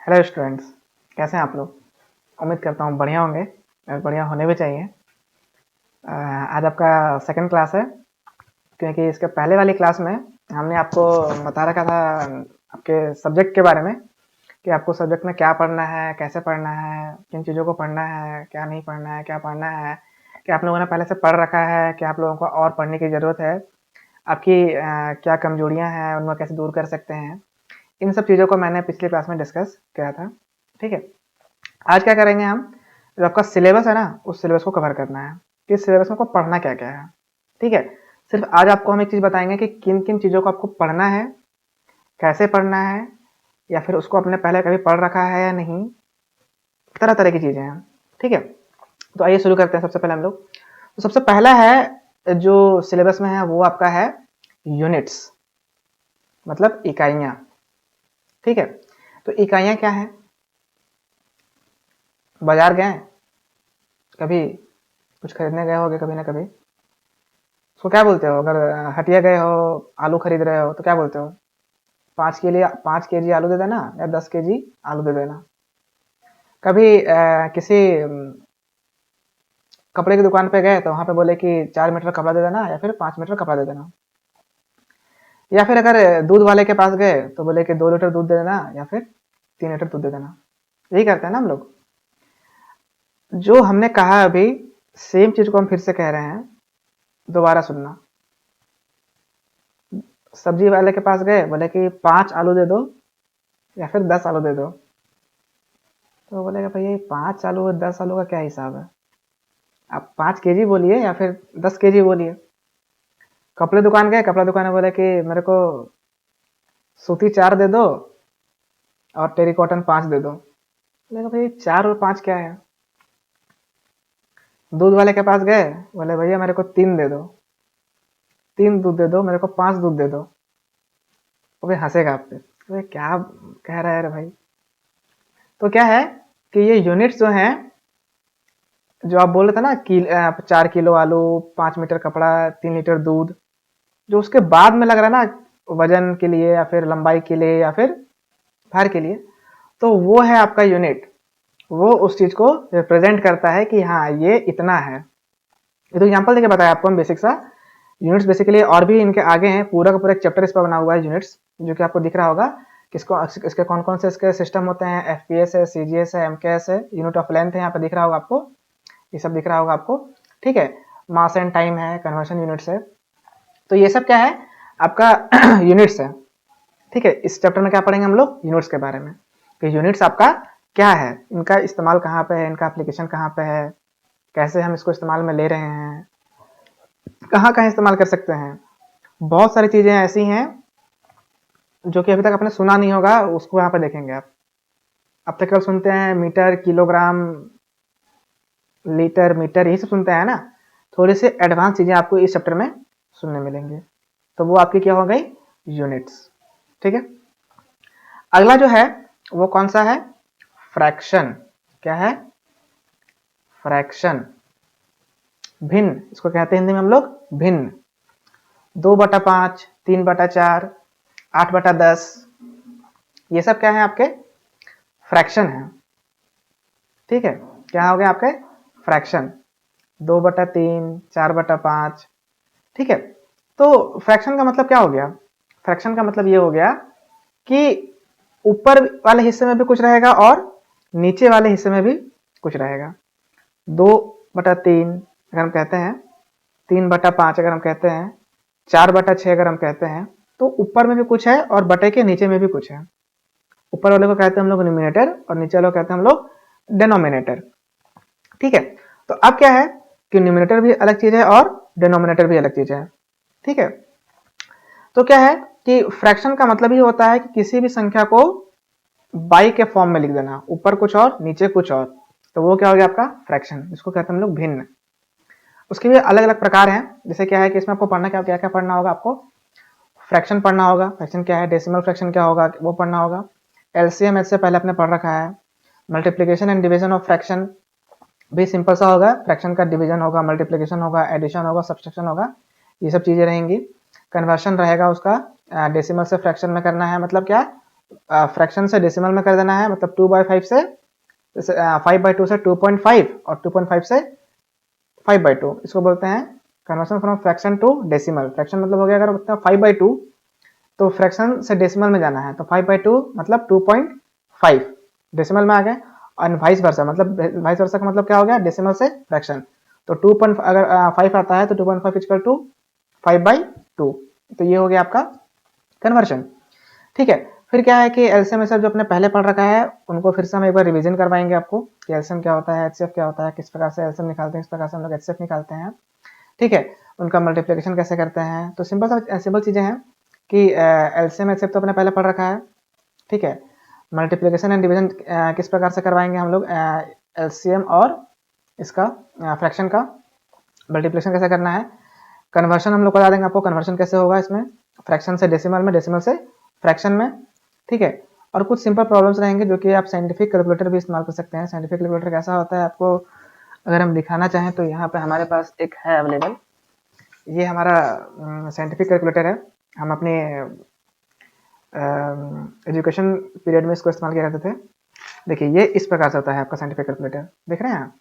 Hello students, कैसे हैं आप लोग। उम्मीद करता हूँ बढ़िया होंगे और बढ़िया होने भी चाहिए। आज आपका सेकंड क्लास है, क्योंकि इसके पहले वाली क्लास में हमने आपको बता रखा था आपके सब्जेक्ट के बारे में कि आपको सब्जेक्ट में क्या पढ़ना है, कैसे पढ़ना है, किन चीज़ों को पढ़ना है, क्या नहीं पढ़ना है, क्या पढ़ना है, कि आप लोगों ने पहले से पढ़ रखा है कि आप लोगों को और पढ़ने की ज़रूरत है, आपकी क्या कमजोरियाँ हैं उनको कैसे दूर कर सकते हैं। इन सब चीज़ों को मैंने पिछली क्लास में डिस्कस किया था। ठीक है, आज क्या करेंगे हम, जो आपका सिलेबस है ना उस सिलेबस को कवर करना है कि सिलेबस में आपको पढ़ना क्या क्या है। ठीक है, सिर्फ आज आपको हम एक चीज़ बताएंगे कि किन किन चीज़ों को आपको पढ़ना है, कैसे पढ़ना है, या फिर उसको आपने पहले कभी पढ़ रखा है या नहीं। तरह तरह की चीज़ें हैं। ठीक है, तो आइए शुरू करते हैं। सबसे पहले हम लोग, तो सबसे पहला है जो सिलेबस में है वो आपका है यूनिट्स, मतलब इकाइयाँ। ठीक है, तो इकाइयाँ क्या है, बाजार गए कभी, कुछ खरीदने गए होगे कभी ना कभी, उसको क्या बोलते हो। अगर हटिया गए हो, आलू खरीद रहे हो तो क्या बोलते हो, 5 केजी आलू दे देना या 10 केजी आलू दे देना। कभी किसी कपड़े की दुकान पे गए तो वहां पे बोले कि 4 मीटर कपड़ा दे देना या फिर 5 मीटर कपड़ा दे देना। या फिर अगर दूध वाले के पास गए तो बोले कि 2 लीटर दूध दे देना या फिर 3 लीटर दूध दे देना। यही करते हैं ना हम लोग। जो हमने कहा अभी सेम चीज को हम फिर से कह रहे हैं, दोबारा सुनना। सब्जी वाले के पास गए, बोले कि 5 आलू दे दो या फिर 10 आलू दे दो। तो बोलेगा भैया 5 आलू और 10 आलू का क्या हिसाब है, आप 5 केजी बोलिए या फिर 10 केजी बोलिए। कपड़े दुकान गए, कपड़ा दुकान में बोले कि मेरे को सूती 4 दे दो और टेरिकॉटन 5 दे दो। बोलेगा भाई 4 और 5 क्या है। दूध वाले के पास गए, बोले भैया मेरे को 3 दे दो, 3 दूध दे दो, मेरे को 5 दूध दे दो। वो भी हंसेगा आप पे, तो क्या कह रहा है रे भाई। तो क्या है कि ये यूनिट्स जो हैं, जो आप बोल रहे थे ना कि 4 किलो आलू, 5 मीटर कपड़ा, 3 लीटर दूध, जो उसके बाद में लग रहा है ना वजन के लिए या फिर लंबाई के लिए या फिर भार के लिए, तो वो है आपका यूनिट। वो उस चीज को रिप्रेजेंट करता है कि हाँ ये इतना है। ये तो एग्जाम्पल देके बताया आपको हम बेसिक सा। यूनिट्स बेसिकली और भी इनके आगे हैं, पूरा का पूरा एक चैप्टर इस पर बना हुआ है यूनिट्स, जो कि आपको दिख रहा होगा। किसको इसके कौन कौन से इसके सिस्टम होते हैं, एफपीएस है, सीजीएस है, एमकेएस है, यूनिट ऑफ लेंथ है, यहाँ पे दिख रहा होगा आपको, ये सब दिख रहा होगा आपको। ठीक है, मास एंड टाइम है, कन्वर्शन यूनिट्स है। तो ये सब क्या है आपका यूनिट्स है। ठीक है, इस चैप्टर में क्या पढ़ेंगे हम लोग, यूनिट्स के बारे में कि यूनिट्स आपका क्या है, इनका इस्तेमाल कहाँ पे है, इनका एप्लीकेशन कहाँ पे है, कैसे हम इसको इस्तेमाल में ले रहे हैं, कहाँ कहाँ इस्तेमाल कर सकते हैं। बहुत सारी चीजें ऐसी हैं जो कि अभी तक आपने सुना नहीं होगा, उसको यहाँ पे देखेंगे आप। अब तक केवल सुनते हैं मीटर, किलोग्राम, लीटर, मीटर, यही सब सुनते हैं ना। थोड़ी सी एडवांस चीजें आपको इस चैप्टर में सुनने मिलेंगे, तो वो आपकी क्या हो गई, यूनिट्स। ठीक है, अगला जो है वो कौन सा है, फ्रैक्शन। क्या है, फ्रैक्शन, भिन्न, इसको कहते हैं हिंदी में हम लोग भिन्न। 2/5, 3/4, 8/10, ये सब क्या है आपके फ्रैक्शन है। ठीक है, क्या हो गया आपके फ्रैक्शन, 2/3, 4/5। ठीक है, तो फ्रैक्शन का मतलब क्या हो गया, फ्रैक्शन का मतलब ये हो गया कि ऊपर वाले हिस्से में भी कुछ रहेगा और नीचे वाले हिस्से में भी कुछ रहेगा। 2/3 अगर हम कहते हैं, 3/5 अगर हम कहते हैं, 4/6 अगर हम कहते हैं, तो ऊपर में भी कुछ है और बटे के नीचे में भी कुछ है। ऊपर वाले को कहते हैं हम लोग न्यूमिनेटर और नीचे वाले को कहते हैं हम लोग डेनोमिनेटर। ठीक है, तो अब क्या है कि न्यूमिनेटर भी अलग चीज है और डेनोमिनेटर भी अलग चीज है। ठीक है, तो क्या है कि फ्रैक्शन का मतलब ही होता है कि किसी भी संख्या को बाई के फॉर्म में लिख देना, ऊपर कुछ और नीचे कुछ और, तो वो क्या हो गया आपका फ्रैक्शन, इसको कहते हैं हम लोग भिन्न। उसके भी अलग अलग प्रकार हैं, जैसे क्या है कि इसमें आपको पढ़ना क्या क्या क्या पढ़ना होगा, आपको फ्रैक्शन पढ़ना होगा, फ्रैक्शन क्या है, डेसिमल फ्रैक्शन क्या होगा वो पढ़ना होगा, एलसीएम इससे पहले आपने पढ़ रखा है, multiplication and division of fraction भी सिंपल सा होगा, फ्रैक्शन का डिवीजन होगा, मल्टीप्लीकेशन होगा, एडिशन होगा, सब्सट्रैक्शन होगा, ये सब चीजें रहेंगी। कन्वर्शन रहेगा उसका, डेसिमल से फ्रैक्शन में करना है, मतलब क्या, फ्रैक्शन से डेसिमल में कर देना है, मतलब 2/5 से 5/2 से 2.5 और 2.5 से 5/2, इसको बोलते हैं conversion from fraction to decimal. Fraction मतलब हो गया अगर 5/2 तो फ्रैक्शन से डेसिमल में जाना है, तो 5/2 मतलब 2.5 डेसिमल में आ गए, और वाइस वर्सा मतलब वाइस वर्सा का मतलब क्या हो गया, डेसिमल से फ्रैक्शन। तो 2. अगर 5 आता है तो 2.5 इक्वल टू 5/2, तो ये हो गया आपका कन्वर्शन। ठीक है, फिर क्या है कि एलसीएम सब जो आपने पहले पढ़ रखा है उनको फिर से हम एक बार रिवीजन करवाएंगे आपको कि एलसीएम क्या होता है, एचसीएफ क्या होता है, किस प्रकार से एलसीएम निकालते हैं, किस प्रकार से हम लोग एचसीएफ निकालते हैं। ठीक है, उनका मल्टीप्लिकेशन कैसे करते हैं, तो सिंपल चीजें हैं कि एलसीएम एचसीएफ तो आपने पहले पढ़ रखा है। ठीक है, मल्टीप्लिकेशन एंड डिवीजन किस प्रकार से करवाएंगे हम लोग, एलसीएम और इसका फ्रैक्शन का मल्टीप्लिकेशन कैसे करना है। कन्वर्शन हम लोग बता देंगे आपको, कन्वर्शन कैसे होगा इसमें, फ्रैक्शन से डेसिमल में, डेसिमल से फ्रैक्शन में। ठीक है, और कुछ सिंपल प्रॉब्लम्स रहेंगे जो कि आप साइंटिफिक कैलकुलेटर भी इस्तेमाल कर सकते हैं। साइंटिफिक कैलकुलेटर कैसा होता है आपको अगर हम दिखाना चाहें तो यहाँ पे हमारे पास एक है अवेलेबल, ये हमारा साइंटिफिक कैलकुलेटर है। हम अपने एजुकेशन पीरियड में इसको इस्तेमाल किया करते थे। देखिए ये इस प्रकार से होता है आपका साइंटिफिक कैलकुलेटर, देख रहे हैं,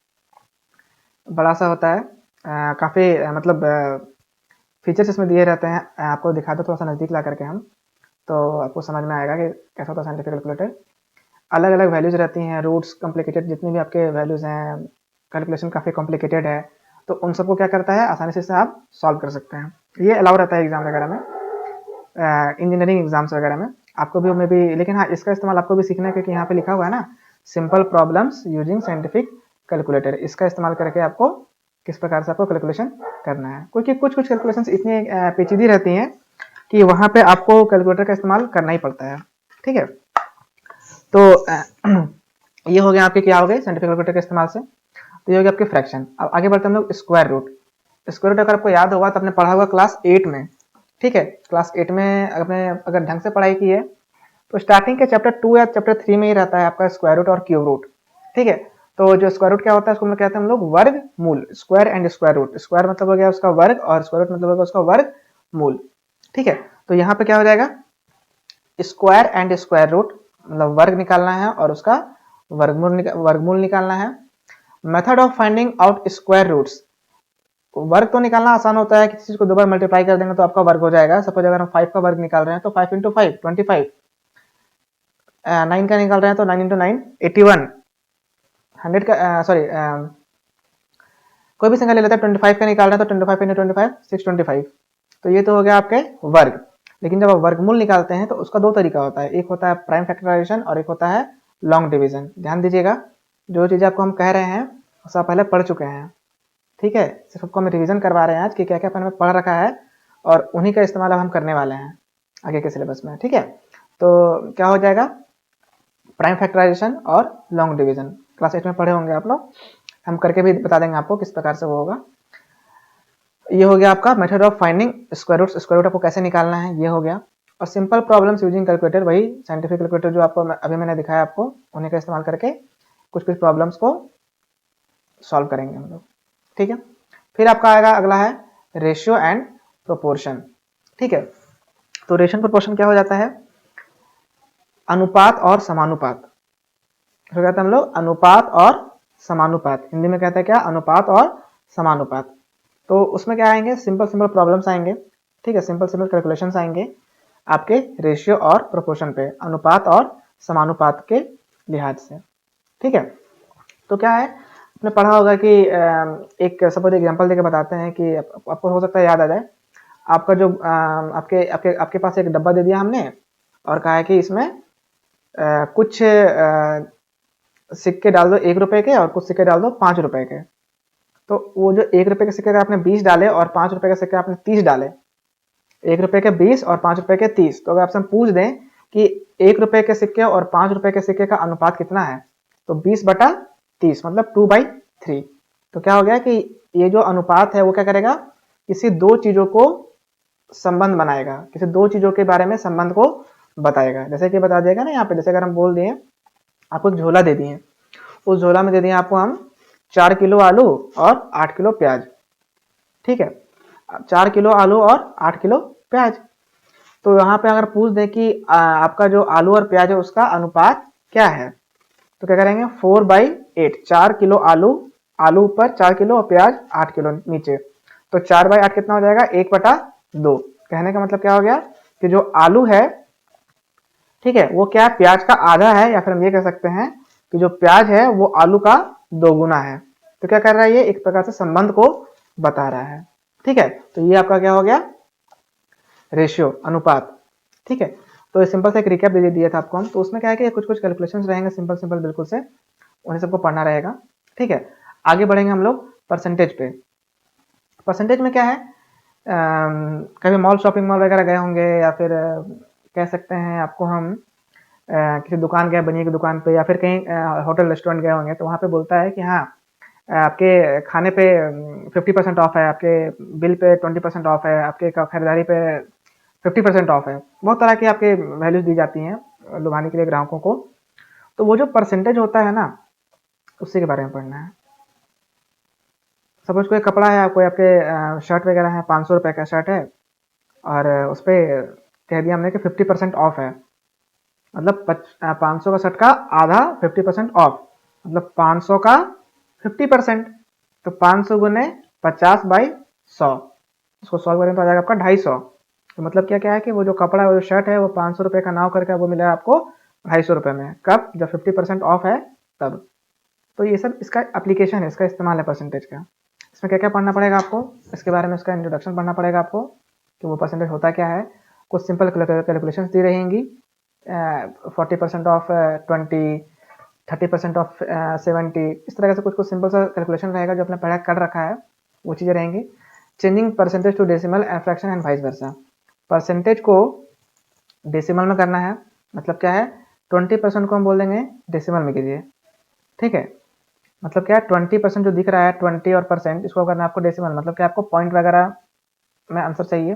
बड़ा सा होता है, काफ़ी मतलब फीचर्स इसमें दिए रहते हैं। आपको दिखा दो थोड़ा सा नज़दीक ला करके हम, तो आपको समझ में आएगा कि कैसा होता है साइंटिफिक कैलकुलेटर। अलग अलग वैल्यूज रहती हैं, रूट्स कॉम्प्लिकेटेड जितनी भी आपके वैल्यूज हैं, कैलकुलेशन काफ़ी कॉम्प्लिकेटेड है, तो उन सबको क्या करता है आसानी से आप सॉल्व कर सकते हैं। ये अलाउ रहता है एग्जाम वगैरह में, इंजीनियरिंग एग्जाम्स वगैरह में आपको भी भी, लेकिन हाँ इसका इस्तेमाल आपको भी सीखना है क्योंकि यहाँ पे लिखा हुआ है ना simple problems using scientific calculator, इसका इस्तेमाल करके आपको किस प्रकार से आपको कैलकुलेशन करना है। क्योंकि कुछ कैलकुलेशंस इतनी पेचीदी रहती हैं कि वहाँ पे आपको कैलकुलेटर का इस्तेमाल करना ही पड़ता है। ठीक है, तो ये हो गया आपके क्या हो गए साइंटिफिक कैलकुलेटर के इस्तेमाल से, तो ये हो गया आपके फ्रैक्शन। अब आगे बढ़ते हैं हम लोग स्क्वायर रूट। स्क्वायर रूट अगर आपको याद होगा तो आपने पढ़ा होगा क्लास 8 में। ठीक है, क्लास 8 में आपने अगर ढंग से पढ़ाई की है तो स्टार्टिंग के चैप्टर 2 या चैप्टर 3 में ही रहता है आपका स्क्वायर रूट और क्यूब रूट। ठीक है, तो जो स्क्वायर रूट क्या होता है उसको हम लोग कहते हैं हम लोग वर्ग मूल, square and square root. Square मतलब हो गया उसका वर्ग और स्क्वायर रूट मतलब हो गया उसका वर्ग मूल। ठीक है, तो यहाँ पे क्या हो जाएगा, स्क्वायर एंड स्क्वायर रूट मतलब वर्ग निकालना है और उसका वर्गमूल निकालना है। Method of finding out square roots, वर्ग तो निकालना आसान होता है, किसी चीज को 2 बार मल्टीप्लाई कर देंगे तो आपका वर्ग हो जाएगा। सपोज अगर हम 5 का वर्ग निकाल रहे हैं तो 5 इंटू 5 25, 9 का निकाल रहे हैं तो 9 इंटू 9 81, 100 का सॉरी कोई भी संख्या ले लेता है, 25 का निकाल रहे हैं तो 25 इंटू 25 625, तो ये तो हो गया आपके वर्ग। लेकिन जब आप वर्गमूल निकालते हैं तो उसका दो तरीका होता है, एक होता है प्राइम फैक्टराइजेशन और एक होता है लॉन्ग डिवीजन। ध्यान दीजिएगा, जो चीज़ आपको हम कह रहे हैं उसे आप पहले पढ़ चुके हैं। ठीक है, सिर्फ आपको हम रिवीजन करवा रहे हैं आज कि क्या क्या अपन में पढ़ रखा है और उन्हीं का इस्तेमाल अब हम करने वाले हैं आगे के सिलेबस में। ठीक है, तो क्या हो जाएगा, प्राइम फैक्टराइजेशन और लॉन्ग डिवीजन क्लास 8 में पढ़े होंगे आप लोग, हम करके भी बता देंगे आपको किस प्रकार से वो होगा। ये हो गया आपका method of finding square root, square root आपको कैसे निकालना है ये हो गया। और सिंपल प्रॉब्लम्स यूजिंग कैलकुलेटर, वही साइंटिफिक कैलकुलेटर जो आपको अभी मैंने दिखाया आपको, उन्हीं का इस्तेमाल करके कुछ कुछ प्रॉब्लम्स को सॉल्व करेंगे हम लोग। ठीक है, फिर आपका आएगा अगला है रेशियो एंड प्रोपोर्शन। ठीक है, तो रेशियो प्रोपोर्शन क्या हो जाता है, अनुपात और समानुपात। तो कहते हैं हम लोग अनुपात और समानुपात, हिंदी में कहते हैं क्या, अनुपात और समानुपात। तो उसमें क्या आएंगे, सिंपल सिंपल प्रॉब्लम्स आएंगे। ठीक है, सिंपल सिंपल कैलकुलेशंस आएंगे आपके रेशियो और प्रोपोर्शन पे, अनुपात और समानुपात के लिहाज से। ठीक है, तो क्या है, आपने पढ़ा होगा कि एक सपोज एग्जांपल देके बताते हैं कि आपको हो सकता है याद आ जाए। आपका जो आपके आपके आपके पास एक डब्बा दे दिया हमने और कहा है कि इसमें कुछ सिक्के डाल दो 1 रुपए के और कुछ सिक्के डाल दो 5 रुपए के। तो वो जो 1 रुपए के सिक्के का आपने 20 डाले और 5 रुपए के सिक्के आपने 30 डाले, 1 रुपए के 20 और 5 रुपए के 30, तो अगर आपसे हम पूछ दें कि 1 रुपए के सिक्के और 5 रुपए के सिक्के का अनुपात कितना है, तो 20/30 मतलब 2/3। तो क्या हो गया कि ये जो अनुपात है वो क्या करेगा, किसी दो चीजों को संबंध बनाएगा, किसी दो चीजों के बारे में संबंध को बताएगा। जैसे कि बता देगा ना यहाँ पे, जैसे अगर हम बोल दिए आपको एक झोला दे दिए, उस झोला में दे दिए आपको हम 4 किलो आलू और 8 किलो प्याज। ठीक है, 4 किलो आलू और 8 किलो प्याज, तो यहाँ पे अगर पूछ दे कि आपका जो आलू और प्याज है उसका अनुपात क्या है, तो क्या करेंगे 4/8, 4 किलो आलू, आलू ऊपर 4 किलो और प्याज 8 किलो नीचे, तो 4/8 कितना हो जाएगा 1/2। कहने का मतलब क्या हो गया कि जो आलू है, ठीक है, वो क्या प्याज का आधा है, या फिर हम ये कह सकते हैं कि जो प्याज है वो आलू का 2 गुना है। तो क्या कर रहा है, ये एक प्रकार से संबंध को बता रहा है। ठीक है, तो ये आपका क्या हो गया, रेशियो, अनुपात। ठीक है, तो सिंपल सा एक रिकैप दे दिया था आपको हम, तो उसमें क्या है कि कुछ कुछ कैलकुलेशंस रहेंगे सिंपल सिंपल बिल्कुल से, उन्हें सबको पढ़ना रहेगा। ठीक है, आगे बढ़ेंगे हम लोग परसेंटेज पे। परसेंटेज में क्या है, कभी मॉल, शॉपिंग मॉल वगैरह गए होंगे, या फिर कह सकते हैं आपको हम किसी दुकान गए, बनिए की दुकान पे, या फिर कहीं होटल रेस्टोरेंट गए होंगे, तो वहाँ पे बोलता है कि हाँ आपके खाने पे 50% ऑफ है, आपके बिल पे 20% ऑफ है, आपके खरीदारी पे 50% ऑफ है। बहुत तरह की आपके वैल्यूज दी जाती हैं लुभाने के लिए ग्राहकों को। तो वो जो परसेंटेज होता है ना, उसी के बारे में पढ़ना है। सपोज कोई कपड़ा है, कोई आपके शर्ट वगैरह है, 500 रुपये का शर्ट है, और उस पर कह दिया हमने कि 50% ऑफ है, मतलब 500 का शर्ट का आधा 50% ऑफ, मतलब 500 का 50%, तो 500 गुने 50/100, उसको 100 करें तो आ जाएगा आपका 250। तो मतलब क्या क्या है कि वो जो कपड़ा है, वो जो शर्ट है, वो 500 रुपये का नाव करके वो मिलेगा आपको 250 रुपये में। कब, जब 50% ऑफ है तब। तो ये सब इसका एप्लीकेशन है, इसका इस्तेमाल है परसेंटेज का। इसमें क्या क्या पढ़ना पड़ेगा आपको, इसके बारे में इसका इंट्रोडक्शन पढ़ना पड़ेगा आपको कि वो परसेंटेज होता क्या है। कुछ सिंपल कैलकुलेशन दी रहेंगी, 40% ऑफ 20, 30% ऑफ 70, इस तरह से कुछ कुछ सिंपल सा कैलकुलेशन रहेगा जो आपने पढ़ा कर रखा है, वो चीज़ें रहेंगी। Changing percentage to decimal and fraction and vice versa. Percentage को डेसिमल में करना है, मतलब क्या है, 20% को हम बोल देंगे डेसिमल में कीजिए। ठीक है, मतलब क्या है 20% जो दिख रहा है 20 और परसेंट, इसको करना है आपको डेसिमल, मतलब क्या आपको पॉइंट वगैरह में आंसर चाहिए।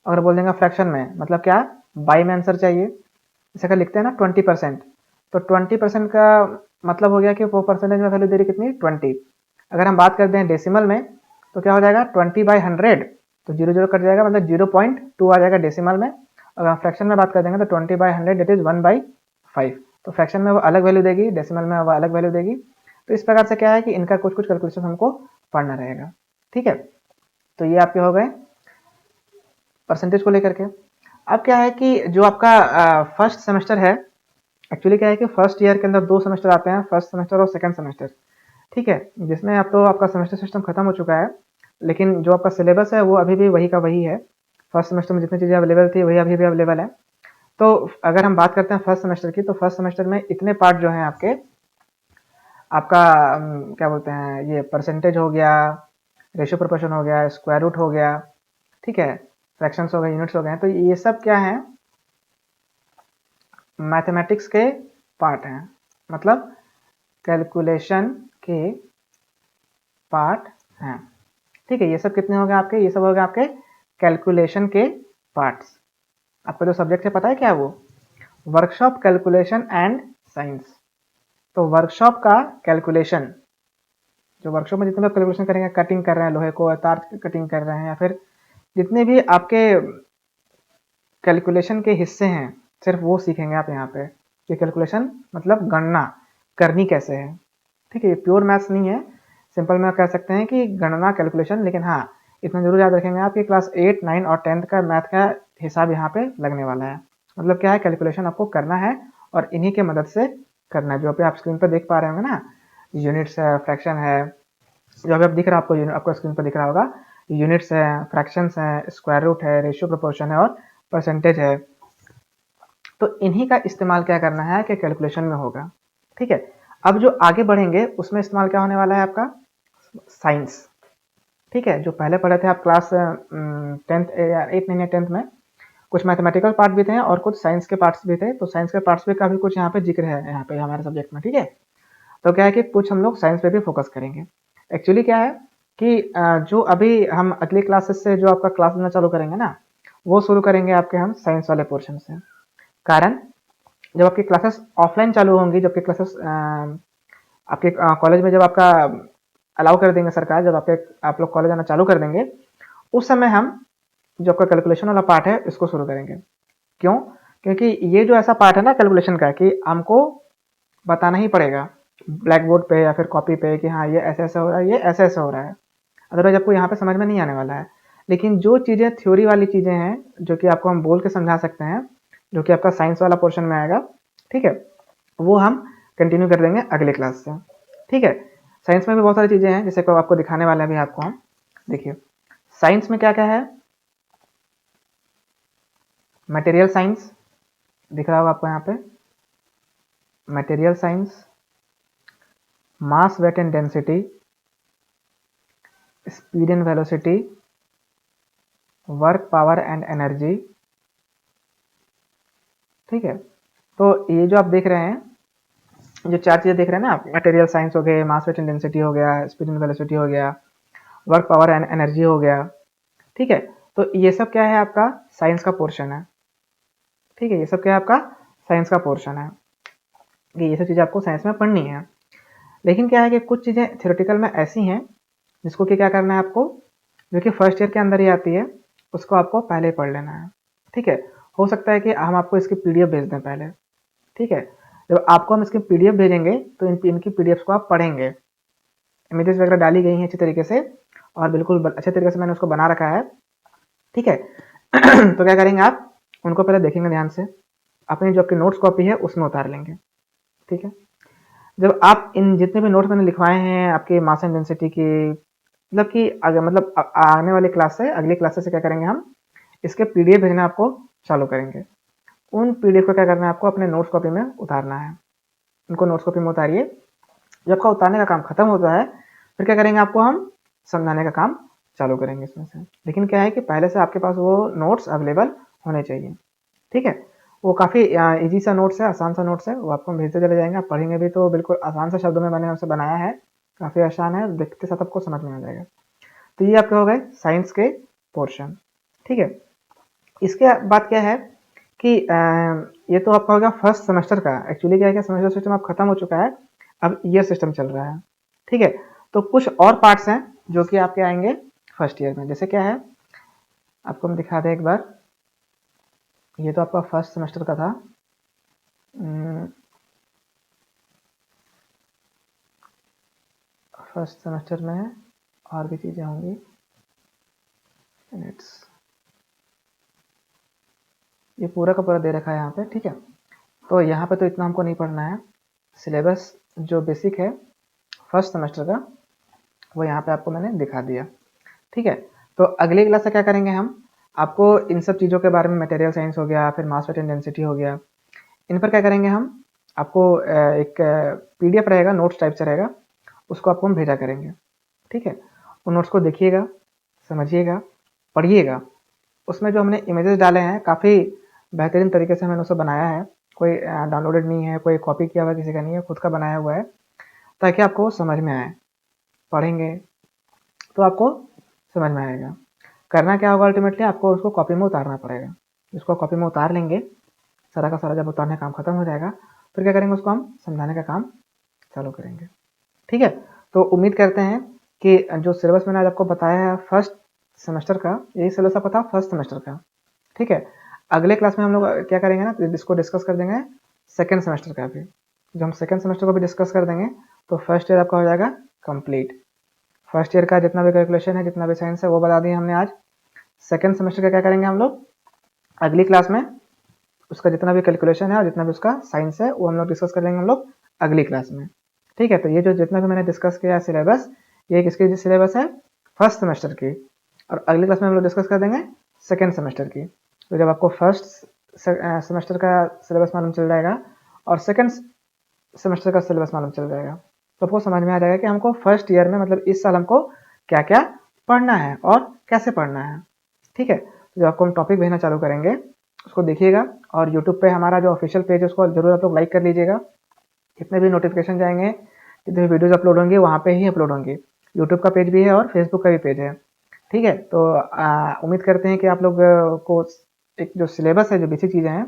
अगर बोल देंगे फ्रैक्शन में, मतलब क्या बाई में आंसर चाहिए। इसे अगर लिखते हैं ना 20%, तो 20% का मतलब हो गया कि वो परसेंटेज में वैल्यू दे रही कितनी 20। अगर हम बात करते हैं डेसिमल में, तो क्या हो जाएगा 20/100, तो 0 0 कट जाएगा, मतलब 0.2 आ जाएगा डेसिमल में। अगर हम फ्रैक्शन में बात कर देंगे तो 20/100 दैट इज 1/5। तो फ्रैक्शन में वो अलग वैल्यू देगी, डेसिमल में वो अलग वैल्यू देगी। तो इस प्रकार से क्या है कि इनका कुछ कुछ कैलकुलेशन हमको पढ़ना रहेगा। ठीक है, तो ये आपके हो गए परसेंटेज को लेकर के। अब क्या है कि जो आपका फर्स्ट सेमेस्टर है, एक्चुअली क्या है कि फर्स्ट ईयर के अंदर 2 सेमेस्टर आते हैं, फर्स्ट सेमेस्टर और सेकंड सेमेस्टर। ठीक है, जिसमें अब तो आपका सेमेस्टर सिस्टम खत्म हो चुका है, लेकिन जो आपका सिलेबस है वो अभी भी वही का वही है। फर्स्ट सेमेस्टर में जितनी चीज़ें अवेलेबल थी वही अभी भी अवेलेबल है। तो अगर हम बात करते हैं फर्स्ट सेमेस्टर की, तो फर्स्ट सेमेस्टर में इतने पार्ट जो हैं आपके, आपका क्या बोलते हैं, ये परसेंटेज हो गया, रेशियो प्रोपोर्शन हो गया, स्क्वायर रूट हो गया, ठीक है, फ्रैक्शंस हो गए, यूनिट्स हो गए, तो ये सब क्या है, मैथमेटिक्स के पार्ट हैं, मतलब कैलकुलेशन के पार्ट हैं। ठीक है, ये सब कितने हो गए आपके, ये सब हो गए आपके कैलकुलेशन के पार्ट्स। आपका जो सब्जेक्ट है पता है क्या है वो, वर्कशॉप कैलकुलेशन एंड साइंस। तो वर्कशॉप का कैलकुलेशन, जो वर्कशॉप में जितने लोग कैलकुलेशन करेंगे, कटिंग कर रहे हैं लोहे को, तार कटिंग कर रहे हैं, या फिर जितने भी आपके कैलकुलेशन के हिस्से हैं, सिर्फ वो सीखेंगे आप यहाँ पे कि कैलकुलेशन मतलब गणना करनी कैसे है। ठीक है, ये प्योर मैथ्स नहीं है, सिंपल में कह सकते हैं कि गणना कैलकुलेशन, लेकिन हाँ इतना जरूर याद रखेंगे आप कि क्लास 8, 9 और 10th का मैथ का हिसाब यहाँ पे लगने वाला है। मतलब क्या है, कैलकुलेशन आपको करना है और इन्हीं के मदद से करना है। जो अभी आप स्क्रीन पर देख पा रहे होंगे ना, यूनिट्स है, फ्रैक्शन है, जो अभी आप दिख रहा है आपको स्क्रीन पर दिख रहा होगा, यूनिट्स है, फ्रैक्शंस है, स्क्वायर रूट है, रेशियो प्रोपोर्शन है और परसेंटेज है। तो इन्हीं का इस्तेमाल क्या करना है कि कैलकुलेशन में होगा। ठीक है, अब जो आगे बढ़ेंगे उसमें इस्तेमाल क्या होने वाला है आपका, साइंस। ठीक है, जो पहले पढ़े थे आप क्लास 10th या 8, 9 या 10th में, कुछ मैथमेटिकल पार्ट भी थे और कुछ साइंस के पार्ट्स भी थे। तो साइंस के पार्ट्स भी का भी कुछ यहाँ पे जिक्र है यहाँ पे हमारे सब्जेक्ट में। ठीक है, तो क्या है कि कुछ हम लोग साइंस पे भी फोकस करेंगे। एक्चुअली क्या है कि जो अभी हम अगली क्लासेस से जो आपका क्लास लेना चालू करेंगे ना, वो शुरू करेंगे आपके हम साइंस वाले पोर्शन से। कारण जब आपकी क्लासेस ऑफलाइन चालू होंगी, जब आपकी क्लासेस आपके कॉलेज में जब आपका अलाउ कर देंगे सरकार, जब आप लोग कॉलेज आना चालू कर देंगे, उस समय हम जो आपका कैलकुलेशन वाला पार्ट है इसको शुरू करेंगे। क्यों? क्योंकि ये जो ऐसा पार्ट है ना कैलकुलेशन का कि हमको बताना ही पड़ेगा ब्लैक बोर्ड पे या फिर कॉपी पे कि हाँ ये ऐसे ऐसा हो रहा है, ये ऐसे ऐसा हो रहा है। अदरवाइज आपको यहाँ पे समझ में नहीं आने वाला है। लेकिन जो चीज़ें थ्योरी वाली चीज़ें हैं जो कि आपको हम बोल के समझा सकते हैं, जो कि आपका साइंस वाला पोर्शन में आएगा, ठीक है, वो हम कंटिन्यू कर देंगे अगले क्लास से। ठीक है, साइंस में भी बहुत सारी चीज़ें हैं जैसे को आपको दिखाने वाले हैं अभी आपको हम। देखिए साइंस में क्या क्या है। मटेरियल साइंस दिख रहा होगा आपको यहाँ पे, material science, mass weight and density, speed and velocity, work power and energy. ठीक है, तो ये जो आप देख रहे हैं, जो चार चीज़ें देख रहे हैं ना आप, मटेरियल साइंस हो गए, मास वेट एंड डेंसिटी हो गया, स्पीड एंड वेलोसिटी हो गया, वर्क पावर एंड एनर्जी हो गया। ठीक है, तो ये सब क्या है आपका साइंस का पोर्शन है। ठीक है, ये सब क्या है आपका साइंस का पोर्शन है, ये सब चीज़ें आपको साइंस में पढ़नी है। लेकिन क्या है कि कुछ चीज़ें थ्योरेटिकल में ऐसी हैं जिसको कि क्या करना है आपको, जो कि फर्स्ट ईयर के अंदर ही आती है, उसको आपको पहले ही पढ़ लेना है। ठीक है, हो सकता है कि हम आपको इसकी पीडीएफ भेज दें पहले। ठीक है, जब आपको हम इसकी पीडीएफ भेजेंगे तो इनकी पीडीएफ को आप पढ़ेंगे। इमेजेस वगैरह डाली गई हैं अच्छी तरीके से और बिल्कुल अच्छे तरीके से मैंने उसको बना रखा है। ठीक है तो क्या करेंगे आप उनको पहले देखेंगे ध्यान से, अपनी जो आपकी नोट्स कॉपी है उसमें उतार लेंगे। ठीक है, जब आप इन जितने भी नोट्स मैंने लिखवाए हैं आपके मास एंड डेंसिटी की, मतलब कि अगर मतलब आने वाली क्लास से अगली क्लास से क्या करेंगे हम इसके पीडीएफ भेजना आपको चालू करेंगे। उन पीडीएफ को क्या करना है आपको अपने नोट्स कॉपी में उतारना है। उनको नोट्स कॉपी में उतारिए। जब आपका उतारने का काम खत्म होता है फिर क्या करेंगे आपको हम समझाने का काम चालू करेंगे इसमें से। लेकिन क्या है कि पहले से आपके पास वो नोट्स अवेलेबल होने चाहिए। ठीक है, वो काफ़ी इजी सा नोट्स है, आसान सा नोट्स है, वो आपको हम भेजते चले जाएंगे। आप पढ़ेंगे भी तो बिल्कुल आसान से शब्दों में मैंने उसे बनाया है, काफ़ी आसान है, देखते साथ आपको समझ में आ जाएगा। तो ये आपके हो गए साइंस के पोर्शन। ठीक है, इसके बाद क्या है कि ये तो आपका होगा फर्स्ट सेमेस्टर का। एक्चुअली क्या है कि सेमेस्टर सिस्टम अब खत्म हो चुका है, अब ईयर सिस्टम चल रहा है। ठीक है, तो कुछ और पार्ट्स हैं जो कि आपके आएंगे फर्स्ट ईयर में। जैसे क्या है आपको हम दिखा दें एक बार, ये तो आपका फर्स्ट सेमेस्टर का था। फर्स्ट सेमेस्टर में और भी चीज़ें होंगी, ये पूरा का पूरा दे रखा है यहाँ पे। ठीक है, तो यहाँ पे तो इतना हमको नहीं पढ़ना है। सिलेबस जो बेसिक है फर्स्ट सेमेस्टर का वो यहाँ पे आपको मैंने दिखा दिया। ठीक है, तो अगली क्लास से क्या करेंगे हम आपको इन सब चीज़ों के बारे में, मटेरियल साइंस हो गया, फिर मास वेट एंड डेंसिटी हो गया, इन पर क्या करेंगे हम आपको एक पीडीएफ रहेगा, नोट्स टाइप से रहेगा, उसको आपको हम भेजा करेंगे। ठीक है, उन नोट्स को देखिएगा, समझिएगा, पढ़िएगा। उसमें जो हमने इमेजेस डाले हैं काफ़ी बेहतरीन तरीके से मैंने उसे बनाया है, कोई डाउनलोडेड नहीं है, कोई कॉपी किया हुआ किसी का नहीं है, खुद का बनाया हुआ है, ताकि आपको समझ में आए। पढ़ेंगे तो आपको समझ में आएगा। करना क्या होगा अल्टीमेटली आपको उसको कॉपी में उतारना पड़ेगा। उसको कॉपी में उतार लेंगे, सारा का सारा जब उतारने का काम खत्म हो जाएगा फिर क्या करेंगे उसको हम समझाने का काम चालू करेंगे। ठीक है, तो उम्मीद करते हैं कि जो सिलेबस मैंने आज आपको बताया है फर्स्ट सेमेस्टर का, यही सिलेबस आपका था फर्स्ट सेमेस्टर का। ठीक है, अगले क्लास में हम लोग क्या करेंगे ना, इसको डिस्कस कर देंगे सेकेंड सेमेस्टर का भी। जब हम सेकेंड सेमेस्टर को भी डिस्कस कर देंगे तो फर्स्ट ईयर आपका हो जाएगा कंप्लीट। फर्स्ट ईयर का जितना भी कैलकुलेशन है, जितना भी साइंस है वो बता दिए हमने आज। सेकेंड सेमेस्टर का क्या करेंगे हम लोग अगली क्लास में, उसका जितना भी कैलकुलेशन है और जितना भी उसका साइंस है वो हम लोग डिस्कस कर लेंगे हम लोग अगली क्लास में। ठीक है, तो ये जो जितना भी मैंने डिस्कस किया सिलेबस, ये किसकी सिलेबस है फर्स्ट सेमेस्टर की, और अगली क्लास में हम लोग डिस्कस कर देंगे सेकेंड सेमेस्टर की। तो जब आपको फर्स्ट सेमेस्टर का सिलेबस मालूम चल जाएगा और सेकेंड सेमेस्टर का सिलेबस मालूम चल जाएगा तो आपको समझ में आ जाएगा कि हमको फर्स्ट ईयर में मतलब इस साल हमको क्या क्या पढ़ना है और कैसे पढ़ना है। ठीक है, तो जब आपको हम टॉपिक भेजना चालू करेंगे उसको देखिएगा, और यूट्यूब पे हमारा जो ऑफिशियल पेज है उसको जरूर आप लोग लाइक कर लीजिएगा। जितने भी नोटिफिकेशन जाएंगे, जितने भी वीडियोज़ अपलोड होंगे वहाँ पे ही अपलोड होंगे। यूट्यूब का पेज भी है और फेसबुक का भी पेज है। ठीक है, तो उम्मीद करते हैं कि आप लोग को एक जो सिलेबस है, जो बेसिक चीज़ें हैं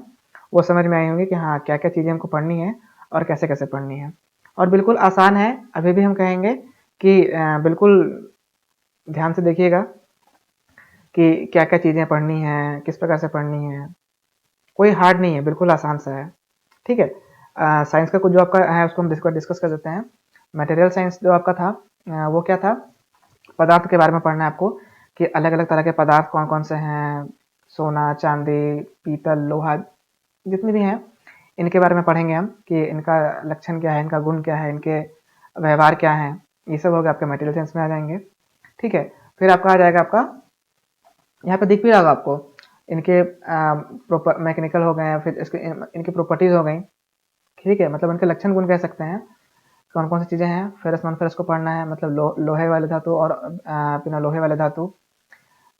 वो समझ में आई होंगी कि हाँ क्या क्या चीज़ें हमको पढ़नी है और कैसे कैसे पढ़नी है। और बिल्कुल आसान है, अभी भी हम कहेंगे कि बिल्कुल ध्यान से देखिएगा कि क्या क्या चीज़ें पढ़नी है, किस प्रकार से पढ़नी है। कोई हार्ड नहीं है, बिल्कुल आसान सा है। ठीक है। साइंस का कुछ जो आपका है उसको हम डिस्कस कर देते हैं। मटेरियल साइंस जो आपका था वो क्या था, पदार्थ के बारे में पढ़ना है आपको कि अलग अलग तरह के पदार्थ कौन कौन से हैं, सोना, चांदी, पीतल, लोहा, जितने भी हैं इनके बारे में पढ़ेंगे हम कि इनका लक्षण क्या है, इनका गुण क्या है, इनके व्यवहार क्या है। ये सब हो गया आपके मटेरियल साइंस में आ जाएंगे। ठीक है। फिर आपका आ जाएगा आपका, यहाँ पे दिख भी रहा होगा आपको, इनके मैकेनिकल हो गए, फिर इसके इनकी प्रॉपर्टीज हो गई। ठीक है, मतलब इनके लक्षण गुण कह सकते हैं, कौन कौन सी चीज़ें हैं। फेरस नॉन फेरस को पढ़ना है, मतलब लोहे वाले धातु और बिना लोहे वाले धातु,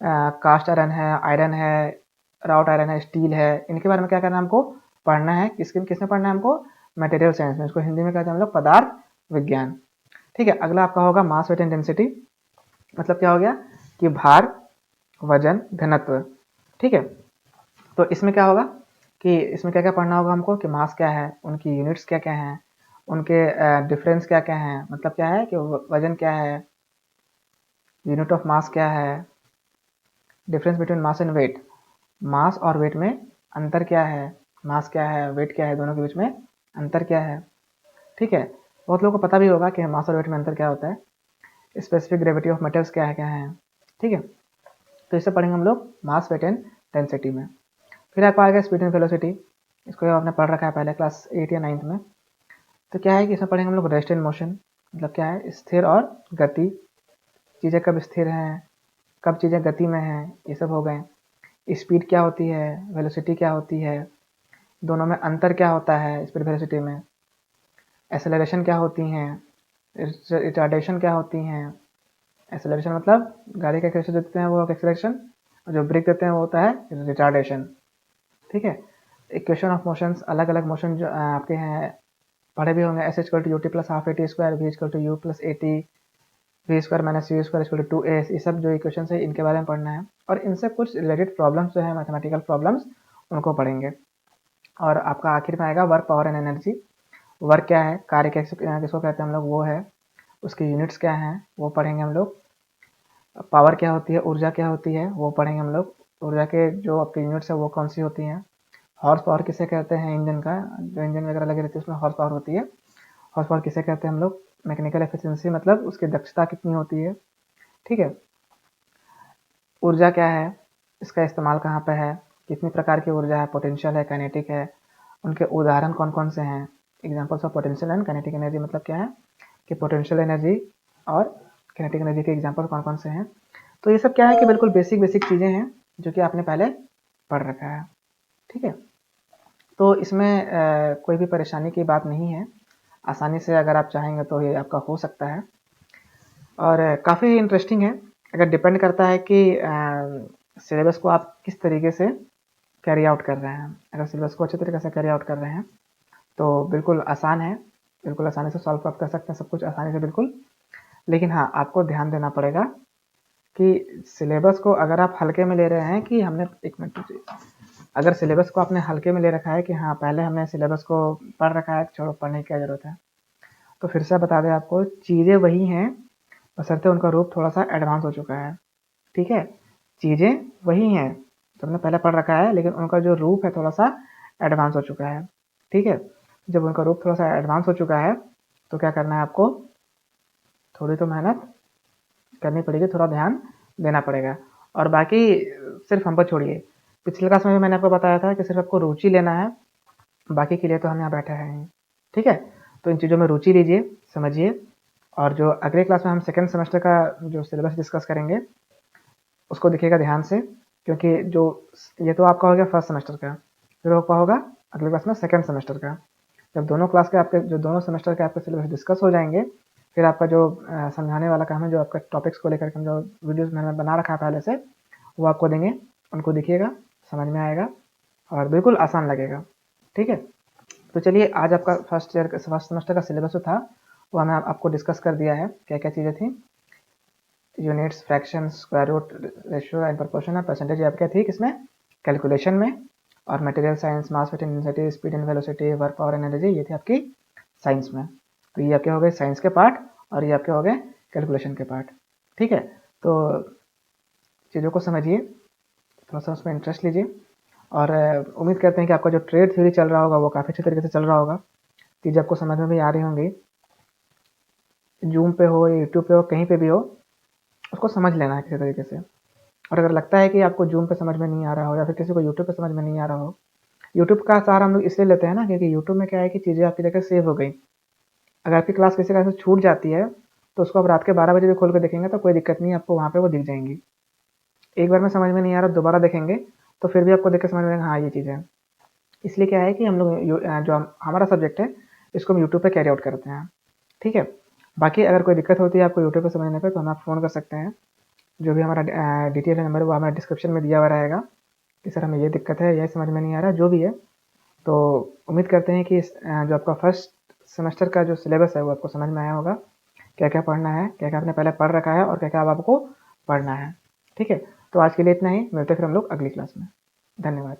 कास्ट आयरन है, आयरन है, राउट आयरन है, स्टील है, इनके बारे में क्या करना है हमको, पढ़ना है। किसमें पढ़ना है हमको, मटेरियल साइंस में। इसको हिंदी में कहते हैं हम लोग पदार्थ विज्ञान। ठीक है। अगला आपका होगा मास वेट एंड डेंसिटी, मतलब क्या हो गया कि भार, वजन, घनत्व। ठीक है। तो इसमें क्या होगा कि इसमें क्या क्या पढ़ना होगा हमको कि मास क्या है, उनकी यूनिट्स क्या क्या हैं, उनके डिफरेंस क्या क्या हैं, मतलब क्या है कि वजन क्या है, यूनिट ऑफ मास क्या है, difference between mass and weight, mass और वेट में अंतर क्या है, मास क्या है, वेट क्या है, दोनों के बीच में अंतर क्या है। ठीक है। बहुत लोगों को पता भी होगा कि मास और वेट में अंतर क्या होता है, स्पेसिफिक ग्रेविटी ऑफ मेटल्स क्या है। ठीक है। तो इसे पढ़ेंगे हम लोग मास, वेट एंड डेंसिटी में। फिर आपको आएगा स्पीड एंड वेलोसिटी, इसको आपने पढ़ रखा है पहले क्लास 8 या 9 में। तो क्या है कि इसमें पढ़ेंगे हम लोग रेस्ट एंड मोशन, मतलब क्या है, स्थिर और गति, चीज़ें कब स्थिर हैं, कब चीज़ें गति में हैं, ये सब हो गए। स्पीड क्या होती है, वेलोसिटी क्या होती है, दोनों में अंतर क्या होता है स्पीड वेलोसिटी में, एक्सेलरेशन क्या होती हैं, रिटार्डेशन क्या होती हैं। एक्सेलरेशन मतलब गाड़ी का एक्सेलरेशन देते हैं वो एक्सेलरेशन, और जो ब्रेक देते हैं वो होता है रिटार्डेशन। ठीक है। इक्वेशन ऑफ मोशंस, अलग अलग मोशन जो आपके हैं पढ़े भी होंगे, S equal to U T plus half A T square, V equal to U plus A T, V square minus U square equal to 2a, ये सब जो इक्वेशन है इनके बारे में पढ़ना है। और इनसे कुछ रिलेटेड प्रॉब्लम्स जो है मैथमेटिकल प्रॉब्लम्स, उनको पढ़ेंगे। और आपका आखिर में आएगा work, power and energy. Work क्या है, कार्य किसको कहते हैं हम लोग, वो है, उसकी यूनिट्स क्या हैं वो पढ़ेंगे हम लोग। पावर क्या होती है, ऊर्जा क्या होती है वो पढ़ेंगे हम लोग। ऊर्जा के जो आपकी यूनिट्स है वो कौन सी होती हैं। हॉर्स पावर किसे कहते हैं, इंजन का जो इंजन वगैरह लगे रहती है उसमें हॉर्स पावर होती है। हॉर्स पावर किसे कहते हैं हम लोग, मैकेनिकल एफिशिएंसी, मतलब उसकी दक्षता कितनी होती है। ठीक है। ऊर्जा क्या है, इसका इस्तेमाल कहाँ पे है, कितनी प्रकार की ऊर्जा है, पोटेंशियल है, काइनेटिक है, उनके उदाहरण कौन कौन से हैं। Examples of potential and kinetic energy, मतलब क्या है कि पोटेंशियल एनर्जी और काइनेटिक एनर्जी के एग्जाम्पल कौन कौन से हैं। तो ये सब क्या है कि बिल्कुल बेसिक बेसिक चीज़ें हैं जो कि आपने पहले पढ़ रखा है। ठीक है। तो इसमें कोई भी परेशानी की बात नहीं है, आसानी से अगर आप चाहेंगे तो ये आपका हो सकता है। और काफ़ी इंटरेस्टिंग है, अगर डिपेंड करता है कि सिलेबस को आप किस तरीके से कैरी आउट कर रहे हैं। अगर सिलेबस को अच्छे तरीके से कैरी आउट कर रहे हैं तो बिल्कुल आसान है, बिल्कुल आसानी से सॉल्व आप कर सकते हैं सब कुछ आसानी से बिल्कुल। लेकिन हाँ, आपको ध्यान देना पड़ेगा कि सिलेबस को अगर आप हल्के में ले रहे हैं कि हमने, एक मिनट, अगर सिलेबस को आपने हल्के में ले रखा है कि हाँ पहले हमने सिलेबस को पढ़ रखा है, छोड़ो पढ़ने की क्या ज़रूरत है, तो फिर से बता दें आपको, चीज़ें वही हैं, बशर्ते उनका रूप थोड़ा सा एडवांस हो चुका है। ठीक है। चीज़ें वही हैं जो हमने पहले पढ़ रखा है, लेकिन उनका जो रूप है थोड़ा सा एडवांस हो चुका है। ठीक है। जब उनका रूप थोड़ा सा एडवांस हो चुका है तो क्या करना है आपको, थोड़ी तो मेहनत करनी पड़ेगी, थोड़ा ध्यान देना पड़ेगा। और बाकी सिर्फ हम पर छोड़िए, पिछले क्लास में भी मैंने आपको बताया था कि सिर्फ आपको रुचि लेना है, बाकी के लिए तो हम यहाँ बैठे हैं। ठीक है। तो इन चीज़ों में रुचि लीजिए, समझिए। और जो अगले क्लास में हम सेकेंड सेमेस्टर का जो सिलेबस डिस्कस करेंगे उसको देखिएगा ध्यान से, क्योंकि जो ये तो आपका हो गया फर्स्ट सेमेस्टर का, फिर आपका होगा अगले क्लास में सेकेंड सेमेस्टर का। जब दोनों क्लास के आपके जो दोनों सेमेस्टर के आपके सिलेबस डिस्कस हो जाएंगे, फिर आपका जो समझाने वाला काम है, जो आपका टॉपिक्स को लेकर के हम जो वीडियोस मैंने बना रखा है पहले से, वो आपको देंगे, उनको देखिएगा, समझ में आएगा और बिल्कुल आसान लगेगा। ठीक है। तो चलिए, आज आपका फर्स्ट सेमेस्टर का सिलेबस जो था वो हमें आपको डिस्कस कर दिया है, क्या क्या चीज़ें थी, units, fractions, square root, ratio and proportion और परसेंटेज आप क्या थी किसमें, कैलकुलेशन में। और material science, mass weight and density, speed and velocity, work, power, energy, ये थी आपकी साइंस में। तो ये आपके हो गए साइंस के पार्ट और ये आपके हो गए कैलकुलेशन के पार्ट। ठीक है। तो चीज़ों को समझिए, थोड़ा सा उसमें इंटरेस्ट लीजिए और उम्मीद करते हैं कि आपका जो ट्रेड थ्योरी चल रहा होगा वो काफ़ी अच्छे तरीके से चल रहा होगा, चीज़ें आपको समझ में भी आ रही होंगी। जूम पे हो या यूट्यूब पे हो, कहीं पे भी हो, उसको समझ लेना है किसी तरीके से। और अगर लगता है कि आपको जूम पे समझ में नहीं आ रहा हो या फिर किसी को यूट्यूब पे समझ में नहीं आ रहा हो, यूट्यूब का सहारा हम लोग इसलिए लेते हैं ना, क्योंकि यूट्यूब में क्या है कि चीज़ें आपकी जगह सेव हो गई। अगर आपकी क्लास किसी का छूट जाती है तो उसको आप रात के 12 बजे भी खोल के देखेंगे तो कोई दिक्कत नहीं है, आपको वहाँ पे वो दिख जाएंगी। एक बार में समझ में नहीं आ रहा, दोबारा देखेंगे तो फिर भी आपको देख के समझ में आएगा हाँ ये चीज़ है। इसलिए क्या है कि हम लोग जो हमारा सब्जेक्ट है इसको हम यूट्यूब पे कैरी आउट करते हैं, ठीक है। बाकी अगर कोई दिक्कत होती है आपको यूट्यूब पे समझने पे तो हमें आप फ़ोन कर सकते हैं। जो भी हमारा डिटेल नंबर है वो हमारे डिस्क्रिप्शन में दिया हुआ रहेगा कि सर हमें ये दिक्कत है, ये समझ में नहीं आ रहा, जो भी है। तो उम्मीद करते हैं कि जो आपका फर्स्ट सेमेस्टर का जो सिलेबस है वो आपको समझ में आया होगा, क्या क्या पढ़ना है, क्या क्या आपने पहले पढ़ रखा है और क्या क्या अब आपको पढ़ना है, ठीक है। तो आज के लिए इतना ही, मिलते हैं फिर हम लोग अगली क्लास में। धन्यवाद।